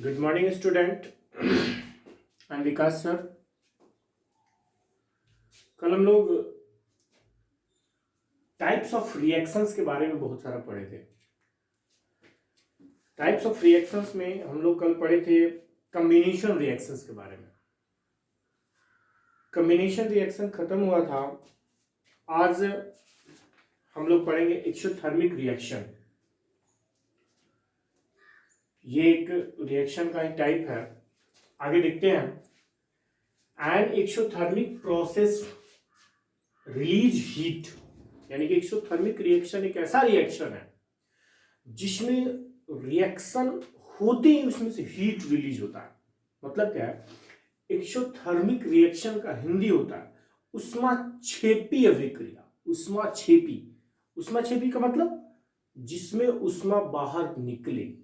Good morning student. I am Vikas sir. कल हम लोग टाइप्स ऑफ रिएक्शंस के बारे में बहुत सारा पढ़े थे। टाइप्स ऑफ रिएक्शंस में हम लोग कल पढ़े थे कम्बिनेशन रिएक्शंस के बारे में। कम्बिनेशन रिएक्शन खत्म हुआ था। आज हम लोग पढ़ेंगे एक्सोथर्मिक रिएक्शन। ये एक रिएक्शन का एक टाइप है। आगे देखते हैं। An exothermic process release heat, यानी कि एक्सोथर्मिक रिएक्शन एक ऐसा रिएक्शन है जिसमें रिएक्शन होते ही उसमें से हीट रिलीज होता है। मतलब क्या है? एक्सोथर्मिक रिएक्शन का हिंदी होता है उष्माक्षेपी अभिक्रिया। उष्माक्षेपी, उष्माक्षेपी का मतलब जिसमें उष्मा बाहर निकले,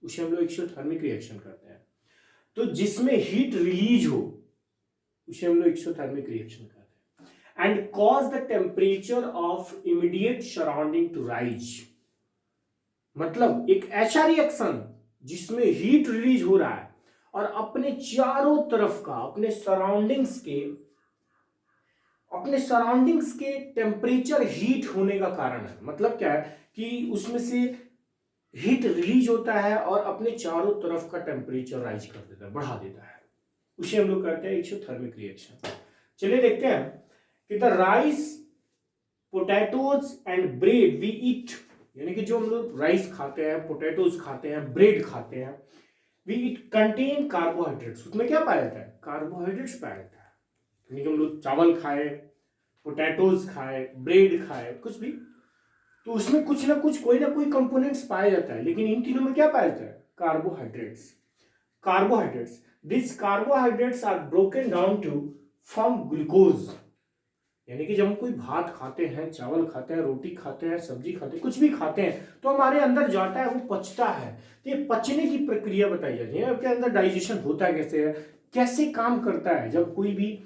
उसे हम लोग एक्सोथर्मिक रिएक्शन करते हैं। तो जिसमें हीट रिलीज हो उसे हम लोग एक्सोथर्मिक रिएक्शन करते हैं। And cause the temperature of immediate surrounding to rise. मतलब एक ऐसा रिएक्शन जिसमें हीट रिलीज हो रहा है और अपने चारों तरफ का, अपने सराउंडिंग्स के टेम्परेचर हीट होने का कारण है। मतलब क्या है कि उसमें से हीट रिलीज होता है और अपने चारों तरफ का टेम्परेचर राइज कर देता है, बढ़ा देता है। उसे हम लोग कहते हैं एक्सोथर्मिक रिएक्शन। चलिए देखते हैं कि the rice, potatoes and bread we eat, यानी कि जो हम लोग राइस खाते हैं, पोटैटोज खाते हैं, ब्रेड खाते हैं, वी ईट कंटेन कार्बोहाइड्रेट्स। उसमें क्या पाया जाता है? कार्बोहाइड्रेट्स पाया जाता है। यानी कि हम लोग चावल खाए, पोटैटोज खाए, ब्रेड खाए, कुछ भी, तो उसमें कुछ ना कुछ, कोई ना कोई कंपोनेंट्स पाया जाता है। लेकिन इन तीनों में क्या पाया जाता है? Carbohydrates. Carbohydrates, this carbohydrates are broken down to form glucose. यानी कि जब हम कोई भात खाते हैं, चावल खाते हैं, रोटी खाते हैं, सब्जी खाते हैं, कुछ भी खाते हैं, तो हमारे अंदर जाता है, वो पचता है। तो ये पचने की प्रक्रिया बताई जाती है। आपके अंदर डाइजेशन होता है कैसे है, कैसे काम करता है। जब कोई भी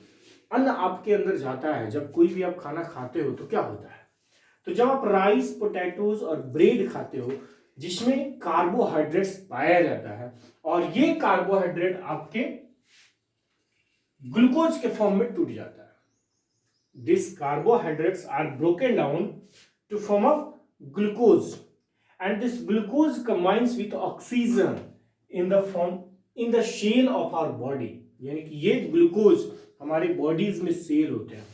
अन्न आपके अंदर जाता है, जब कोई भी आप खाना खाते हो तो क्या होता है? तो जब आप राइस, पोटैटोज और ब्रेड खाते हो जिसमें कार्बोहाइड्रेट्स पाया जाता है, और ये कार्बोहाइड्रेट आपके ग्लूकोज के फॉर्म में टूट जाता है। This carbohydrates are broken down to form of glucose, and this glucose combines with oxygen in the form, in the cell of our body. यानी कि ये ग्लूकोज हमारी बॉडीज में सेल होते हैं।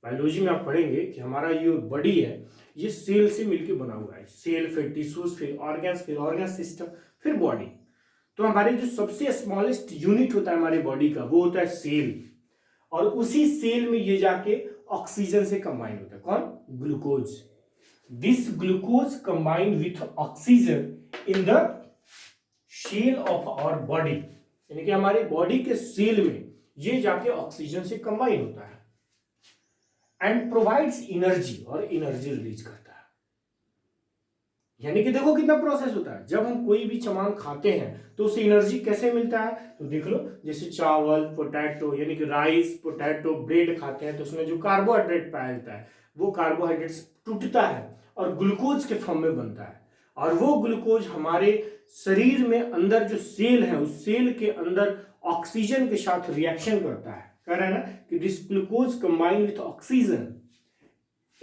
बायोलॉजी में आप पढ़ेंगे कि हमारा ये बॉडी है, ये सेल से मिलकर बना हुआ है। सेल, फिर टिश्यूज, फिर ऑर्गन्स, फिर ऑर्गन सिस्टम, फिर बॉडी। तो हमारे जो सबसे स्मॉलेस्ट यूनिट होता है हमारी बॉडी का, वो होता है सेल। और उसी सेल में ये जाके ऑक्सीजन से कंबाइन होता है। कौन? Glucose. This glucose combine with oxygen in the cell of our body, यानी कि हमारी बॉडी के सेल में ये जाके ऑक्सीजन से कंबाइन होता है एंड प्रोवाइड्स एनर्जी, और एनर्जी रिलीज करता है। यानी कि देखो कितना प्रोसेस होता है। जब हम कोई भी सामान खाते हैं तो उसे एनर्जी कैसे मिलता है? तो देख लो, जैसे चावल, पोटैटो, यानी कि राइस, पोटैटो, ब्रेड खाते हैं तो उसमें जो कार्बोहाइड्रेट पाया जाता है, वो कार्बोहाइड्रेट्स टूटता है और ग्लूकोज के फॉर्म में बनता है। और वो ग्लूकोज हमारे शरीर में अंदर जो सेल है, उस सेल के अंदर ऑक्सीजन के साथ रिएक्शन करता है। कह रहा है ना कि this glucose combine with oxygen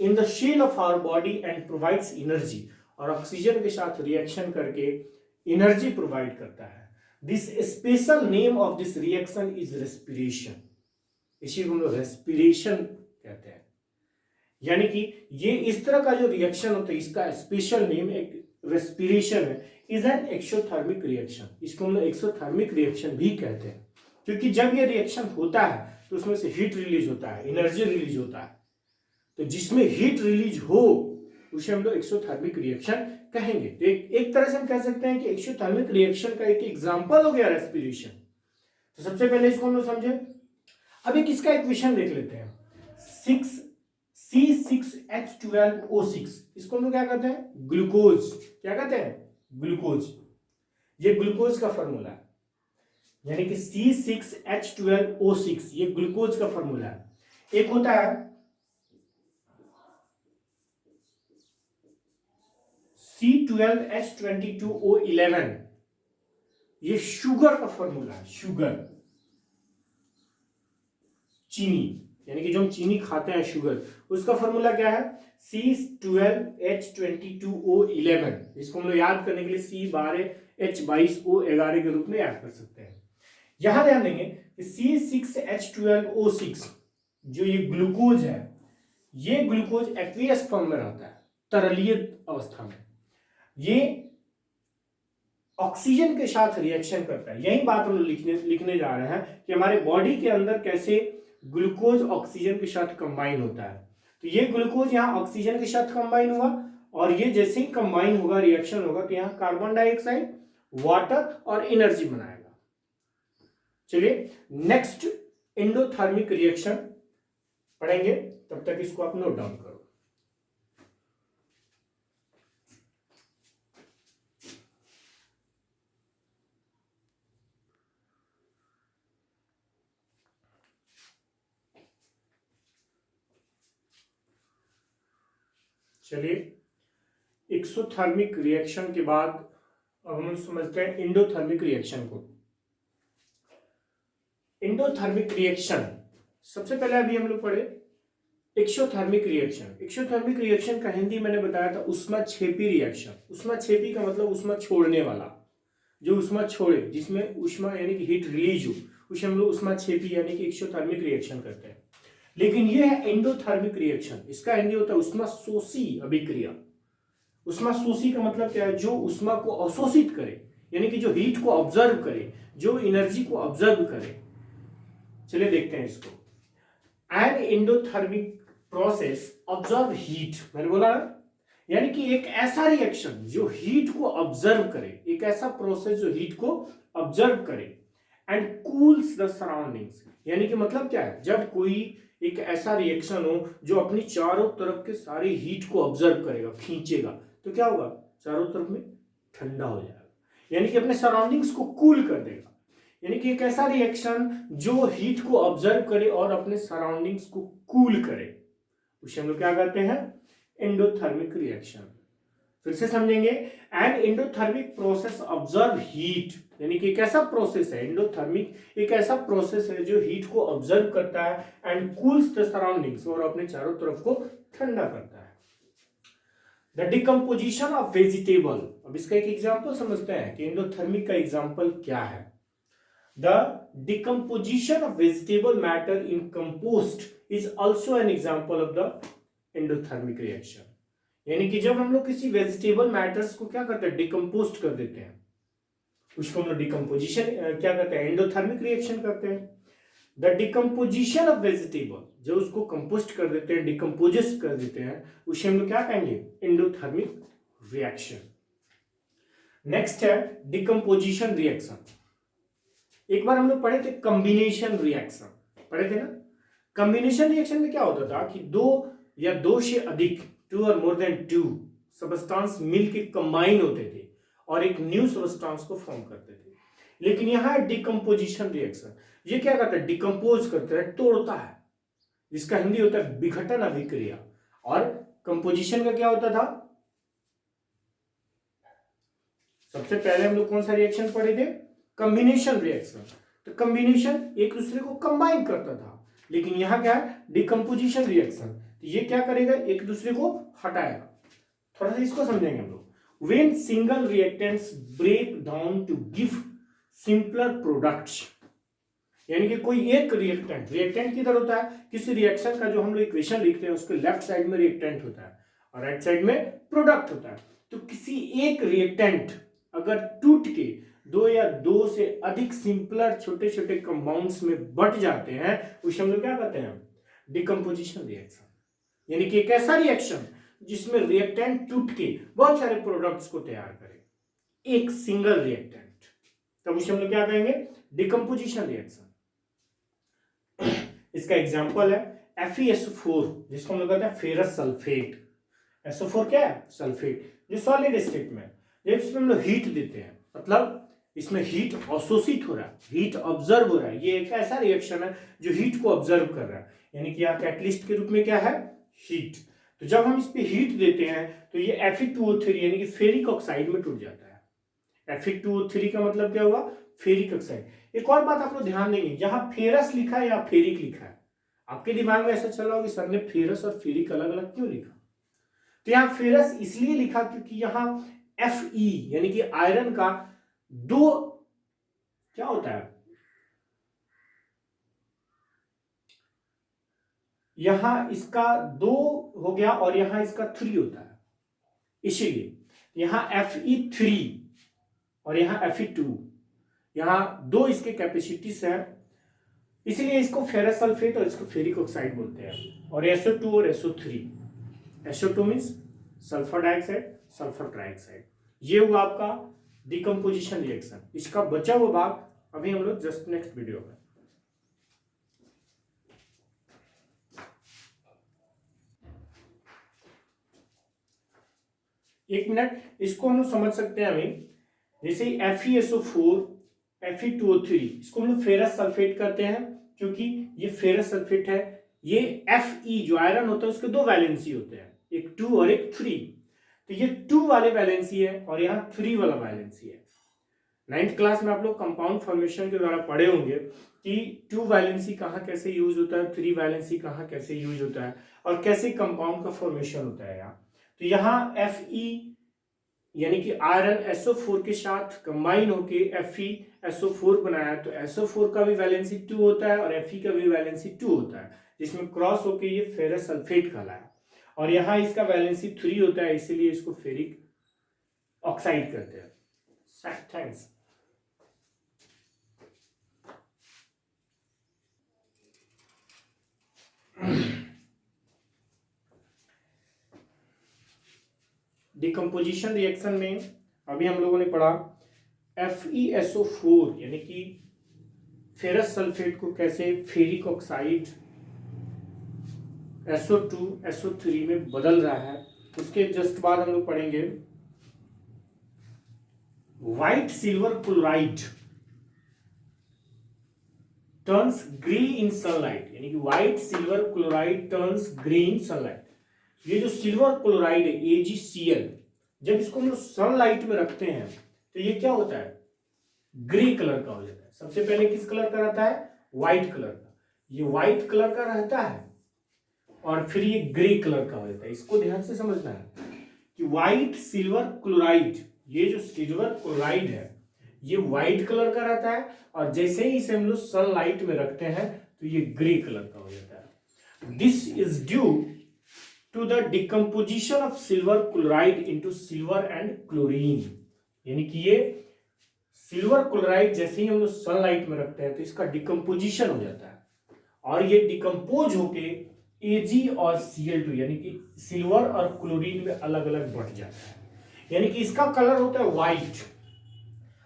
in the cell of our body and provides energy, और ऑक्सीजन के साथ रिएक्शन करके एनर्जी प्रोवाइड करता है। This special name of this reaction is respiration. इसी को हम लोग रेस्पिरेशन कहते हैं। यानी कि ये इस तरह का जो रिएक्शन होता है, इसका स्पेशल नेम एक रेस्पिरेशन है, इज एन एक्सोथर्मिक रिएक्शन। इसको हम लोग एक्सोथर्मिक रिएक्शन भी कहते हैं, क्योंकि जब ये रिएक्शन होता है तो उसमें से हीट रिलीज होता है, एनर्जी रिलीज होता है। तो जिसमें हीट रिलीज हो उसे हम लोग एक्सोथर्मिक रिएक्शन कहेंगे। तो एक तरह से हम कह सकते हैं कि एक्सोथर्मिक रिएक्शन का एक एग्जांपल हो गया रेस्पिरेशन। तो सबसे पहले इसको हम लोग समझे। अब एक इसका इक्वेशन देख लेते हैं। 6C6H12O6, इसको हम लोग क्या कहते हैं? ग्लूकोज। क्या कहते हैं? ग्लूकोज। ये ग्लूकोज का फॉर्मूला है, यानी कि C6H12O6 ये ग्लूकोज का फॉर्मूला है। एक होता है C12H22O11, ये शुगर का फॉर्मूला है, शुगर, चीनी, यानी कि जो हम चीनी खाते हैं शुगर, उसका फॉर्मूला क्या है, C12H22O11। इसको हम लोग याद करने के लिए C12H22O11 के रूप में याद कर सकते हैं। यहां ध्यान देंगे कि C6H12O6 जो ये ग्लूकोज है, ये ग्लूकोज एक्वियस फॉर्म में रहता है, तरलीय अवस्था में, ये ऑक्सीजन के साथ रिएक्शन करता है। यही बात हम लोग लिखने जा रहे हैं कि हमारे बॉडी के अंदर कैसे ग्लूकोज ऑक्सीजन के साथ कंबाइन होता है। तो ये ग्लूकोज यहाँ ऑक्सीजन के साथ कंबाइन हुआ, और ये जैसे ही कंबाइन होगा, रिएक्शन होगा, तो यहाँ कार्बन डाइऑक्साइड, वाटर और एनर्जी बनाएगा। चलिए नेक्स्ट एंडोथर्मिक रिएक्शन पढ़ेंगे, तब तक इसको आप नोट डाउन करो। चलिए एक्सोथर्मिक रिएक्शन के बाद अब हम समझते हैं एंडोथर्मिक रिएक्शन को। एंडोथर्मिक रिएक्शन सबसे पहले अभी हम लोग पढ़े एक्सोथर्मिक रिएक्शन। एक्सोथर्मिक रिएक्शन का हिंदी मैंने बताया था ऊष्माक्षेपी रिएक्शन। ऊष्माक्षेपी का मतलब ऊष्मा छोड़ने वाला, जो ऊष्मा छोड़े, जिसमें ऊष्मा यानी कि हीट रिलीज हो, उसे हम लोग ऊष्माक्षेपी यानी कि एक्सोथर्मिक रिएक्शन करते हैं। लेकिन ये है एंडोथर्मिक रिएक्शन, इसका हिंदी होता है ऊष्माशोषी अभिक्रिया। ऊष्माशोषी का मतलब क्या है, जो ऊष्मा को अवशोषित करे, यानी कि जो हीट को ऑब्जर्व करे, जो एनर्जी को ऑब्जर्व करे। चलिए देखते हैं इसको। An endothermic process observe heat, मैंने बोला ना, यानी कि एक ऐसा रिएक्शन जो हीट को ऑब्जर्व करे, एक ऐसा प्रोसेस जो हीट को ऑब्जर्व करे एंड कूल्स द सराउंडिंग्स। यानी कि मतलब क्या है, जब कोई एक ऐसा रिएक्शन हो जो अपनी चारों तरफ के सारे हीट को ऑब्जर्व करेगा, खींचेगा, तो क्या होगा, चारों तरफ में ठंडा हो जाएगा, यानी कि अपने सराउंडिंग्स को कूल कर देगा। यानी कि एक ऐसा रिएक्शन जो हीट को ऑब्जर्व करे और अपने सराउंडिंग्स को कूल करे, उसे हम लोग क्या कहते हैं, एंडोथर्मिक रिएक्शन। फिर से समझेंगे, an endothermic process observe heat, यानी कि एक ऐसा प्रोसेस है, एंडोथर्मिक एक ऐसा प्रोसेस है जो हीट को ऑब्जर्व करता है एंड कूल्स द सराउंडिंग्स, और अपने चारों तरफ को ठंडा करता है। द डिकम्पोजिशन ऑफ वेजिटेबल, अब इसका एक एग्जांपल समझते हैं कि एंडोथर्मिक का एग्जांपल क्या है। The decomposition of vegetable matter in compost is also an example of the endothermic reaction. यानी कि जब हम लोग किसी वेजिटेबल मैटर्स को क्या करते हैं, डिकम्पोस्ट कर देते हैं, उसको हम लोग डिकम्पोजिशन क्या करते हैं, एंडोथर्मिक रिएक्शन करते हैं। द डिकम्पोजिशन ऑफ वेजिटेबल, जो उसको कंपोस्ट कर देते हैं, डिकम्पोजिस कर देते हैं, उसे हम लोग क्या कहेंगे, एंडोथर्मिक रिएक्शन। नेक्स्ट है डिकम्पोजिशन रिएक्शन। एक बार हम लोग पढ़े थे कॉम्बिनेशन रिएक्शन, पढ़े थे ना। कॉम्बिनेशन रिएक्शन में क्या होता था कि दो या दो से अधिक, 2 और मोर देन 2 सब्सटेंस मिलके कंबाइन होते थे और एक न्यू सब्सटेंस को फॉर्म करते थे। लेकिन यहाँ डिकम्पोजिशन रिएक्शन, ये क्या करता है, डिकम्पोज करता है, तोड़ता है, जिसका हिंदी होता है विघटन अभिक्रिया। और कंपोजिशन का क्या होता था, सबसे पहले हम लोग कौन सा रिएक्शन पढ़े थे, कॉम्बिनेशन रिएक्शन। तो कॉम्बिनेशन एक दूसरे को कंबाइन करता था, लेकिन यहां क्या है, डिकम्पोजिशन रिएक्शन, तो ये क्या करेगा, एक दूसरे को हटाएगा। थोड़ा सा इसको समझेंगे हम लोग। When single reactants break down to give simpler products, यानी कि कोई एक रिएक्टेंट किधर होता है, किसी रिएक्शन का जो हम लोग इक्वेशन लिखते हैं उसके लेफ्ट साइड में रिएक्टेंट होता है और राइट साइड में प्रोडक्ट होता है। तो किसी एक रिएक्टेंट अगर टूट के दो या दो से अधिक सिंपलर छोटे छोटे कंपाउंड्स में बट जाते हैं, उसे हम लोग क्या कहते हैं, डिकम्पोजिशन रिएक्शन। यानी कि एक ऐसा रिएक्शन जिसमें रिएक्टेंट टूट के बहुत सारे प्रोडक्ट्स को तैयार करे, एक सिंगल रिएक्टेंट, तब उसे हम लोग क्या कहेंगे, डिकम्पोजिशन रिएक्शन। इसका एग्जांपल है FeSO4, जिसको हम लोग कहते हैं फेरस सल्फेट। SO4 क्या है, सल्फेट, जो सॉलिड स्टेट में, जब इसमें हम लोग हीट देते हैं, मतलब इसमें हीट अवशोषित हो रहा है, हीट ऑब्जर्व हो रहा है, ये एक ऐसा रिएक्शन है जो हीट को ऑब्जर्व कर रहा है, यानी कि यहाँ कैटलिस्ट के रूप में क्या है, हीट। तो जब हम इस पे हीट देते हैं तो ये Fe2O3 यानी कि फेरिक ऑक्साइड में टूट जाता है, Fe2O3 का मतलब क्या हुआ, फेरिक ऑक्साइड। एक और बात आप लोग ध्यान देंगे, यहाँ फेरस लिखा है या फेरिक लिखा है, आपके दिमाग में ऐसा चल रहा होगा कि सर ने फेरस और फेरिक अलग अलग क्यों लिखा। तो यहाँ फेरस इसलिए लिखा क्योंकि यहाँ Fe यानी कि आयरन का दो क्या होता है, यहां इसका 2 हो गया और यहां इसका 3 होता है, इसीलिए यहां Fe3 और यहां Fe2, यहां 2 इसके कैपेसिटीज है, इसलिए इसको फेरस सल्फेट और इसको फेरिक ऑक्साइड बोलते हैं। और SO2 और SO3, SO2 means sulphur dioxide, sulphur trioxide. ये हुआ आपका डिकम्पोजिशन रिएक्शन। इसका बचा हुआ भाग अभी हम लोग जस्ट नेक्स्ट वीडियो में। एक मिनट, इसको हम लोग समझ सकते हैं अभी, जैसे FeSO4 Fe2O3, इसको हम लोग फेरस सल्फेट कहते हैं क्योंकि ये फेरस सल्फेट है। ये Fe जो आयरन होता है उसके 2 वैलेंसी होते हैं, एक 2 और एक 3। तो ये 2 वाले वैलेंसी है और यहाँ 3 वाला वैलेंसी है। 9th क्लास में आप लोग कंपाउंड फॉर्मेशन के द्वारा पढ़े होंगे कि 2 वैलेंसी कहाँ कैसे यूज होता है, 3 वैलेंसी कहाँ कैसे यूज होता है और कैसे कंपाउंड का फॉर्मेशन होता है यहाँ। तो यहाँ Fe यानी कि आयरन SO4 के साथ कंबाइन होके FeSO4 बनाया, तो SO4 का भी वैलेंसी 2 होता है और Fe का भी वैलेंसी 2 होता है, जिसमें क्रॉस होके ये फेरस सल्फेट कहलाया। और यहाँ इसका वैलेंसी 3 होता है, इसीलिए इसको फेरिक ऑक्साइड कहते हैं। थैंक्स। डिकम्पोजिशन रिएक्शन में अभी हम लोगों ने पढ़ा FeSO4 यानी कि फेरस सल्फेट को कैसे फेरिक ऑक्साइड SO2 SO3 में बदल रहा है। उसके जस्ट बाद हम लोग पढ़ेंगे white silver chloride turns green in sunlight, यानी कि white silver chloride turns green in sunlight. ये जो सिल्वर क्लोराइड है AgCl, जब इसको हम लोग सनलाइट में रखते हैं तो ये क्या होता है, ग्रे कलर का हो जाता है। सबसे पहले किस कलर का रहता है, व्हाइट कलर का। ये व्हाइट कलर का रहता है और फिर ये ग्रे कलर का हो जाता है। इसको ध्यान से समझना है कि व्हाइट सिल्वर क्लोराइड, ये जो सिल्वर क्लोराइड है ये व्हाइट कलर का रहता है और जैसे ही इसे हम लोग सनलाइट में रखते हैं तो ये ग्रे कलर का हो जाता है। This is due to the decomposition of silver chloride into silver and chlorine, यानी कि ये सिल्वर क्लोराइड जैसे ही हम लोग सनलाइट में रखते हैं तो इसका डिकम्पोजिशन हो जाता है और ये डिकम्पोज होके Ag और Cl2 यानी कि सिल्वर और क्लोरीन में अलग अलग बढ़ जाता है, यानी कि इसका कलर होता है व्हाइट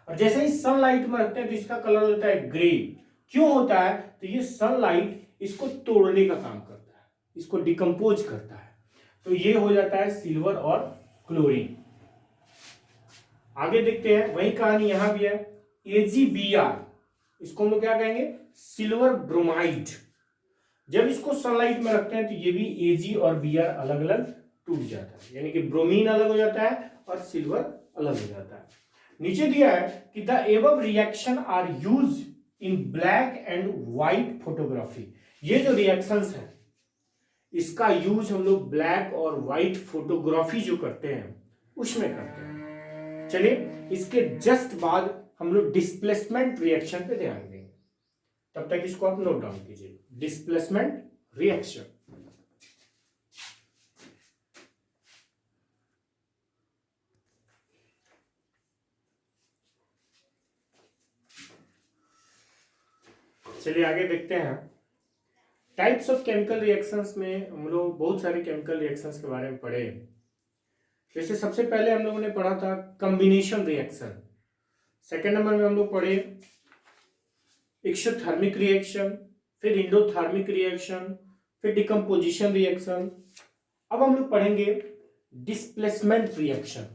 और जैसे ही सनलाइट में रखते हैं तो इसका कलर होता है ग्रे। क्यों होता है, तो ये सनलाइट इसको तोड़ने का काम करता है, इसको डिकम्पोज करता है, तो ये हो जाता है सिल्वर और क्लोरीन। आगे देखते हैं, वही कहानी यहां भी है। AgBr, इसको हम लोग क्या कहेंगे, सिल्वर ब्रोमाइड। जब इसको सनलाइट में रखते हैं तो ये भी Ag और Br अलग अलग टूट जाता है, यानी कि ब्रोमीन अलग हो जाता है और सिल्वर अलग हो जाता है। नीचे दिया है कि the above reaction are use in black and white photography. ये जो रिएक्शंस है इसका यूज हम लोग ब्लैक और व्हाइट फोटोग्राफी जो करते हैं उसमें करते हैं। चलिए इसके जस्ट बाद हम लोग डिस्प्लेसमेंट रिएक्शन पे ध्यान देंगे, तब तक इसको आप नोट डाउन कीजिए। डिस्प्लेसमेंट रिएक्शन, चलिए आगे देखते हैं। टाइप्स ऑफ केमिकल रिएक्शंस में हम लोग बहुत सारे केमिकल रिएक्शंस के बारे में पढ़े। जैसे सबसे पहले हम लोगों ने पढ़ा था कॉम्बिनेशन रिएक्शन, सेकेंड नंबर में हम लोग पढ़े एक्सोथर्मिक रिएक्शन, फिर इंडोथर्मिक रिएक्शन, फिर डिकम्पोजिशन रिएक्शन। अब हम लोग पढ़ेंगे डिस्प्लेसमेंट रिएक्शन।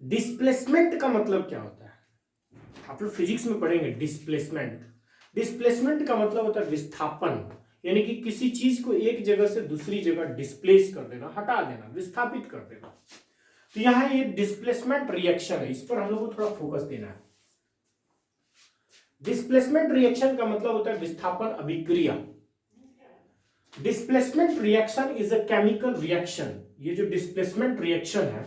डिस्प्लेसमेंट का मतलब क्या होता है, आप लोग फिजिक्स में पढ़ेंगे डिस्प्लेसमेंट। डिस्प्लेसमेंट का मतलब होता है विस्थापन, यानी कि किसी चीज को एक जगह से दूसरी जगह डिस्प्लेस कर देना, हटा देना, विस्थापित कर देना। तो यहाँ ये डिस्प्लेसमेंट रिएक्शन है, इस पर हम लोग को थोड़ा फोकस देना है। डिस्प्लेसमेंट रिएक्शन का मतलब होता है विस्थापन अभिक्रिया। Displacement reaction is a chemical reaction. ये जो डिस्प्लेसमेंट रिएक्शन है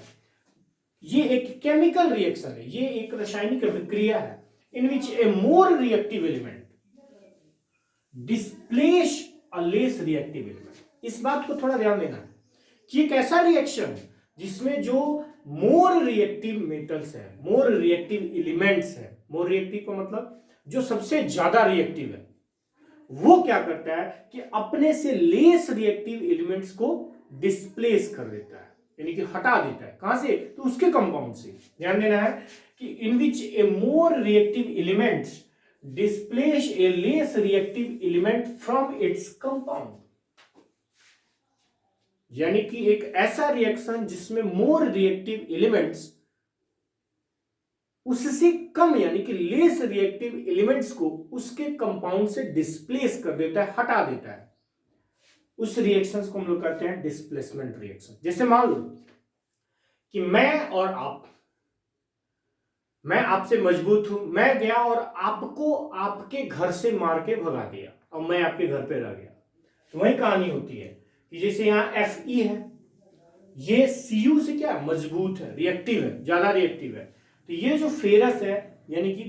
ये एक केमिकल रिएक्शन है, ये एक रासायनिक अभिक्रिया है in which a more reactive element displace a less reactive element. इस बात को थोड़ा ध्यान देना है कि एक ऐसा रिएक्शन है जिसमें जो मोर रिएक्टिव मेटल्स है, मोर रिएक्टिव एलिमेंट्स है, मोर रिएक्टिव का मतलब जो सबसे ज्यादा रिएक्टिव है, वो क्या करता है कि अपने से लेस रिएक्टिव एलिमेंट्स को डिस्प्लेस कर देता है, यानी कि हटा देता है। कहां से? तो उसके कंपाउंड से। ध्यान देना है कि in which a more reactive elements displace a less reactive element from its compound. यानी कि एक ऐसा रिएक्शन जिसमें मोर रिएक्टिव एलिमेंट्स उससे कम यानी कि लेस रिएक्टिव एलिमेंट्स को उसके कंपाउंड से डिस्प्लेस कर देता है, हटा देता है, उस रिएक्शंस को हम लोग कहते हैं डिस्प्लेसमेंट रिएक्शन। जैसे मान लो कि मैं आपसे मजबूत हूं, मैं गया और आपको आपके घर से मार के भगा दिया और मैं आपके घर पे रह गया, तो वही कहानी होती है कि जैसे यहाँ Fe है, ये Cu से क्या मजबूत है, रिएक्टिव है, ज्यादा रिएक्टिव है। तो ये जो फेरस है यानी कि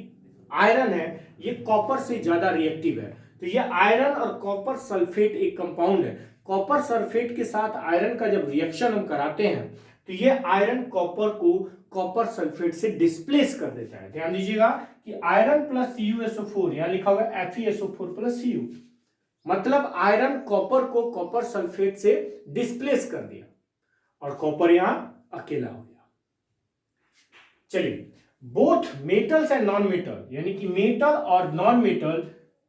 आयरन है, ये कॉपर से ज्यादा रिएक्टिव है। तो ये आयरन और कॉपर सल्फेट एक कंपाउंड है। कॉपर सल्फेट के साथ आयरन का जब रिएक्शन हम कराते हैं तो ये आयरन कॉपर को कॉपर सल्फेट से डिस्प्लेस कर देता है। ध्यान दीजिएगा कि आयरन प्लस CuSO4, यहां लिखा हुआ है FeSO4 प्लस Cu, मतलब आयरन कॉपर को कॉपर सल्फेट से डिस्प्लेस कर दिया और कॉपर यहां अकेला हो गया। चलिए, both metals and non metal यानी कि मेटल और non metal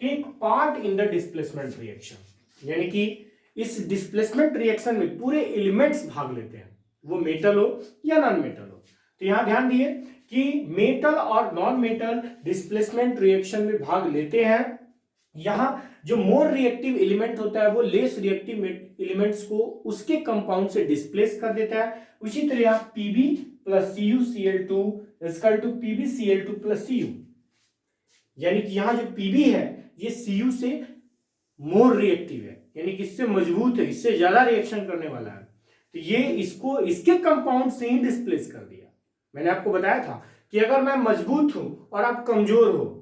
take part in the displacement reaction. यानी कि इस डिस्प्लेसमेंट रिएक्शन में पूरे एलिमेंट्स भाग लेते हैं, वो मेटल हो या नॉन मेटल हो। तो यहां ध्यान दिए कि मेटल और नॉन मेटल डिस्प्लेसमेंट रिएक्शन में भाग लेते हैं। यहां जो मोर रिएक्टिव एलिमेंट होता है वो लेस रिएक्टिव एलिमेंट्स को उसके कंपाउंड से डिस्प्लेस कर देता है। उसी तरह यहां Pb plus CuCl2 equal to PbCl2 plus Cu, यानी कि यहां जो Pb है ये Cu से मोर रिएक्टिव है, यानी कि इससे मजबूत है, इससे ज्यादा रिएक्शन करने वाला है। तो ये इसको इसके कंपाउंड से ही डिस्प्लेस कर दिया। मैंने आपको बताया था कि अगर मैं मजबूत हूं और आप कमजोर हो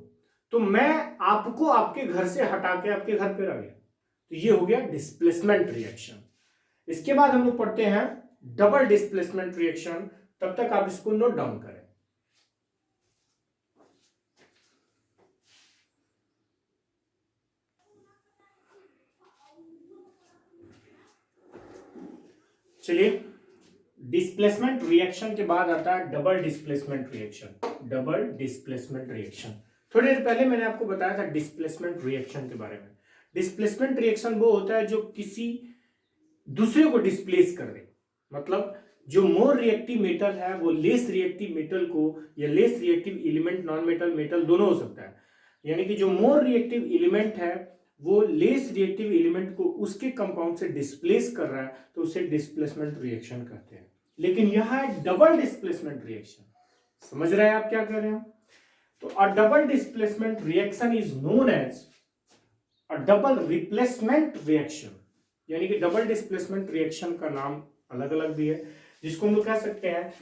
तो मैं आपको आपके घर से हटा के आपके घर पे रह गया, तो ये हो गया डिस्प्लेसमेंट रिएक्शन। इसके बाद हम लोग पढ़ते हैं डबल डिस्प्लेसमेंट रिएक्शन। तब तक आप इसको नोट डाउन करें। चलिए, डिस्प्लेसमेंट रिएक्शन के बाद आता है double displacement reaction. Double displacement reaction थोड़ी देर पहले मैंने आपको बताया था डिस्प्लेसमेंट रिएक्शन के बारे में। डिस्प्लेसमेंट रिएक्शन वो होता है जो किसी दूसरे को डिस्प्लेस कर दे, मतलब जो मोर रिएक्टिव मेटल है वो लेस रिएक्टिव मेटल को, या less reactive element, non metal metal दोनों हो सकता है, यानी कि जो मोर रिएक्टिव एलिमेंट है वो लेस रिएक्टिव एलिमेंट को उसके कंपाउंड से डिस्प्लेस कर रहा है, तो उसे डिस्प्लेसमेंट रिएक्शन कहते हैं। लेकिन यह है डबल डिस्प्लेसमेंट रिएक्शन। समझ रहे हैं आप क्या कर रहे हैं? तो a double displacement reaction is known as a double replacement reaction. यानी कि डबल डिस्प्लेसमेंट रिएक्शन का नाम अलग अलग भी है, जिसको हम लोग कह सकते हैं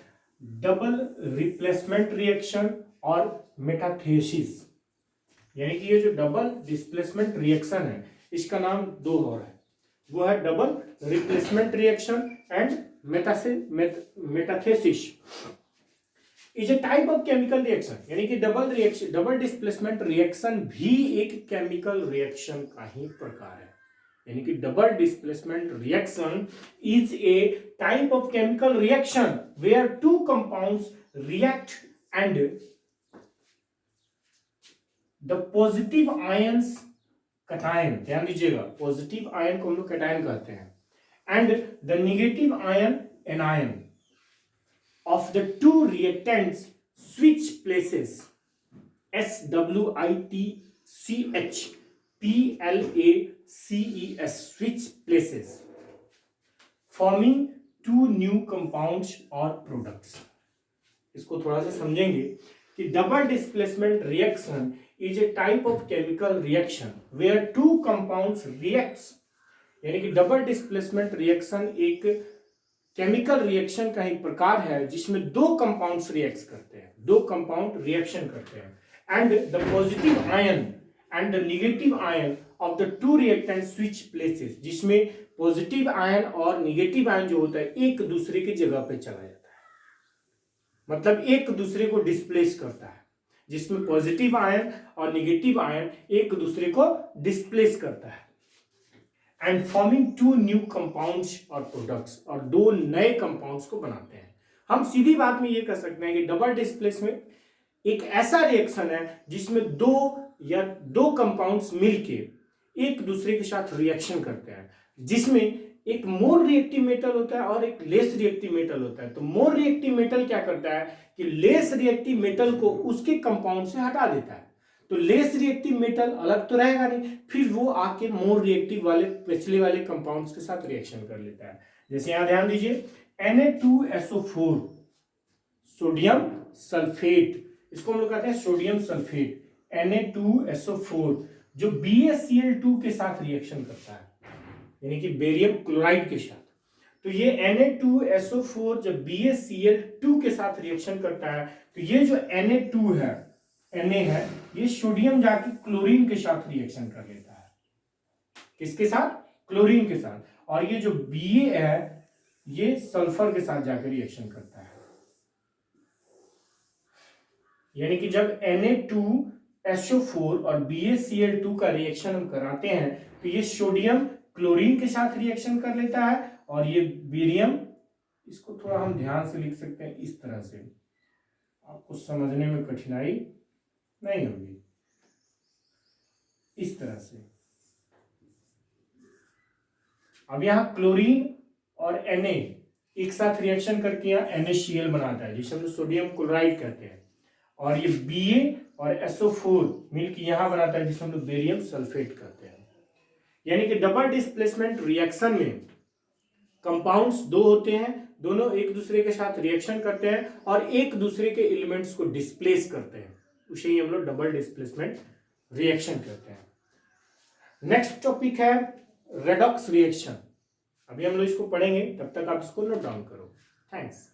डबल रिप्लेसमेंट रिएक्शन और मेटाथेसिस। यानी कि ये जो डबल डिस्प्लेसमेंट रिएक्शन है इसका नाम दो और है, वो है double replacement reaction and metathesis is a type of chemical reaction. यानी कि डबल डिस्प्लेसमेंट रिएक्शन भी एक केमिकल रिएक्शन का ही प्रकार है। यानी कि double displacement reaction is a type of chemical reaction where two compounds react and the positive ions cation, ध्यान दीजिएगा पॉजिटिव आयन को हम लोग कटायन कहते हैं, and the negative ion anion of the two reactants switch places, SWITCH PLACES, switch places, forming two new compounds और products. इसको थोड़ा सा समझेंगे कि double displacement reaction is a type of chemical reaction where two compounds reacts, यानी कि double displacement reaction एक chemical reaction का ही प्रकार है जिसमें दो कंपाउंड्स रिएक्ट करते हैं, दो कंपाउंड रिएक्शन करते हैं, and the positive ion and the negative ion of the two reactant switch places, जिसमें पॉजिटिव आयन और नेगेटिव आयन जो होता है एक दूसरे की जगह पे चला जाता है, मतलब एक दूसरे को डिस्प्लेस करता है, जिसमें पॉजिटिव आयन और नेगेटिव आयन एक दूसरे को डिस्प्लेस करता है, and forming two new compounds और प्रोडक्ट्स, और दो नए कंपाउंड्स को बनाते हैं। हम सीधी बात में ये कह सकते हैं कि डबल डिस्प्लेसमेंट एक ऐसा रिएक्शन है जिसमें दो या दो कंपाउंड्स मिलके एक दूसरे के साथ रिएक्शन करते हैं, जिसमें एक मोर रिएक्टिव मेटल होता है और एक लेस रिएक्टिव मेटल होता है। तो मोर रिएक्टिव मेटल क्या करता है कि लेस रिएक्टिव मेटल को उसके कंपाउंड से हटा देता है, तो लेस रिएक्टिव मेटल अलग तो रहेगा नहीं, फिर वो आके मोर रिएक्टिव वाले पिछले वाले कंपाउंड्स के साथ रिएक्शन कर लेता है। जैसे यहां ध्यान दीजिए Na2SO4 सोडियम सल्फेट, इसको हम लोग कहते हैं सोडियम सल्फेट, Na2SO4 जो BaCl2 के साथ रिएक्शन करता है, यानी कि बेरियम क्लोराइड के साथ। तो ये Na2SO4 जब BaCl2 के साथ रिएक्शन करता है तो ये जो Na2 है, Na है, ये सोडियम जाके क्लोरीन के साथ रिएक्शन कर लेता है। किसके साथ? क्लोरीन के साथ। और ये जो Ba है ये सल्फर के साथ जाकर रिएक्शन करता है, यानी कि जब Na2SO4 और BaCl2 का रिएक्शन हम कराते हैं तो ये सोडियम क्लोरीन के साथ रिएक्शन कर लेता है, और ये बेरियम, इसको थोड़ा हम ध्यान से लिख सकते हैं इस तरह से, आपको समझने में कठिनाई नहीं होगी, इस तरह से। अब यहां क्लोरीन और Na एक साथ रिएक्शन करके यहाँ NaCl बनाता है जिसे हम सोडियम क्लोराइड कहते हैं, और ये Ba और SO4 मिलकर यहां बनाता है जिसे हम लोग बेरियम सल्फेट कहते हैं। यानी कि डबल डिस्प्लेसमेंट रिएक्शन में कंपाउंड्स दो होते हैं, दोनों एक दूसरे के साथ रिएक्शन करते हैं और एक दूसरे के एलिमेंट्स को डिस्प्लेस करते हैं, उसे ही हम लोग डबल डिस्प्लेसमेंट रिएक्शन कहते हैं। नेक्स्ट टॉपिक है रेडॉक्स रिएक्शन। अभी हम लोग इसको पढ़ेंगे, तब तक आप इसको नोट डाउन करो। थैंक्स।